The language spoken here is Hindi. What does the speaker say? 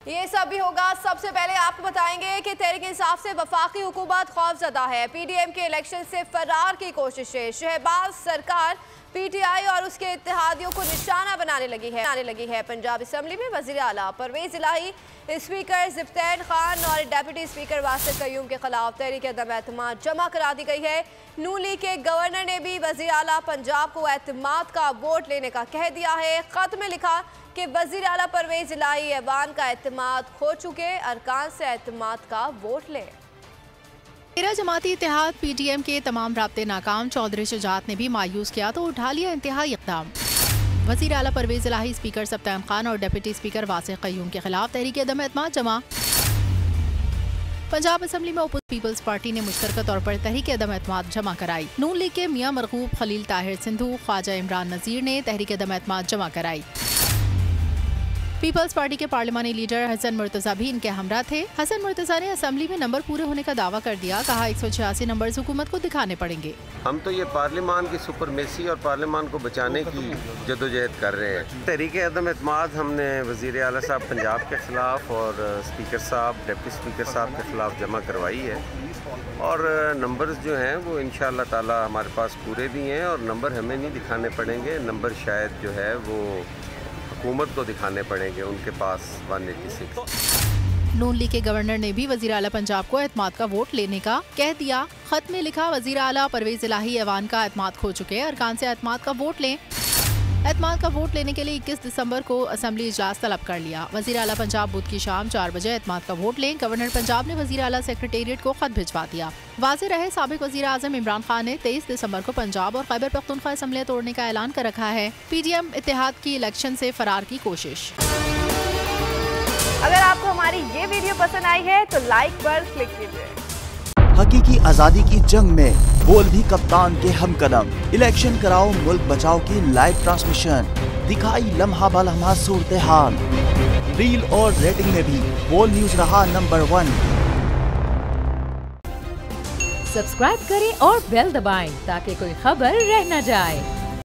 ये सब भी होगा। सबसे पहले आपको बताएंगे कि तहरीक इंसाफ से वफाकी हुकूमत खौफजदा है। पीडीएम के इलेक्शन से फरार की कोशिशें। शहबाज सरकार पीटीआई और उसके इत्तेहादियों को निशाना बनाने लगी है। पंजाब असम्बली में वज़ीर आला परवेज इलाही, स्पीकर ज़िब्तैन खान और डिप्टी स्पीकर वासिफ क़य्यूम के खिलाफ तहरीक अदम एतमाद जमा करा दी गई है। नून लीग के गवर्नर ने भी वज़ीर आला पंजाब को एतमाद का वोट लेने का कह दिया है। ख़त में लिखा कि वज़ीर आला परवेज इलाही ऐवान का एतमाद खो चुके, अरकान से एतमाद का वोट लें। तेरह जमाती इत्तेहाद पीटीएम के तमाम राब्ते नाकाम। चौधरी शुजात ने भी मायूस किया तो उठा लिया इंतहाई इक़दाम। वज़ीर आला परवेज इलाही, स्पीकर ज़िब्तैन खान और डिप्टी स्पीकर वासिफ क़य्यूम के खिलाफ तहरीक अदम एतमाद जमा। पंजाब असम्बली में पीपल्स पार्टी ने मुश्तरका तौर पर तहरीक अदम एतमाद जमा कराई। नून लीग के मियां मरगूब, खलील ताहिर सिंधु, ख्वाजा इमरान नज़ीर ने तहरीक अदम एतमाद जमा कराई। पीपल्स पार्टी के पार्लिमानी लीडर हसन मुर्तज़ा भी इनके हमरा थे। हसन मुर्तज़ा ने असम्बली में नंबर पूरे होने का दावा कर दिया। कहा 186 नंबर हुकूमत को दिखाने पड़ेंगे। हम तो ये पार्लिमान की सुपरमेसी और पार्लिमान को बचाने की जदोजहद कर रहे हैं। तहरीक अदम एतमाद हमने वज़ीर आला साहब पंजाब के ख़िलाफ़ और स्पीकर साहब, डिप्टी स्पीकर साहब के ख़िलाफ़ जमा करवाई है और नंबर्स जो हैं वो इंशाअल्लाह ताला हमारे पास पूरे भी हैं और नंबर हमें नहीं दिखाने पड़ेंगे। नंबर शायद जो है वो हुकूमत को दिखाने पड़ेंगे, उनके पास 186। नून लीग के गवर्नर ने भी वज़ीर आला पंजाब को एतमाद का वोट लेने का कह दिया। खत में लिखा, वज़ीर आला परवेज इलाही ऐवान का एतमाद खो चुके, अरकान से एतमाद का वोट लें। एतमाद का वोट लेने के लिए 21 दिसंबर को असम्बली इजलास तलब कर लिया। वज़ीर आला पंजाब बुध की शाम 4 बजे एतमाद का वोट लें। गवर्नर पंजाब ने वज़ीर आला सेक्रेटेरिएट को खत भिजवा दिया। वाज़ेह रहे, साबिक वज़ीर आज़म इमरान खान ने 23 दिसंबर को पंजाब और खैबर पख्तूनख्वा असम्बलियाँ तोड़ने का ऐलान कर रखा है। पीडीएम इत्तेहाद की इलेक्शन से फरार की कोशिश। अगर आपको हमारी ये वीडियो पसंद आई है तो लाइक पर क्लिक कीजिए। हकीकी आजादी की जंग में बोल भी कप्तान के हमकदम। इलेक्शन कराओ मुल्क बचाओ की लाइव ट्रांसमिशन, दिखाई लम्हा बा लम्हा सूरत हाल। रील और रेटिंग में भी बोल न्यूज रहा नंबर 1। सब्सक्राइब करें और बेल दबाएं ताकि कोई खबर रह न जाए।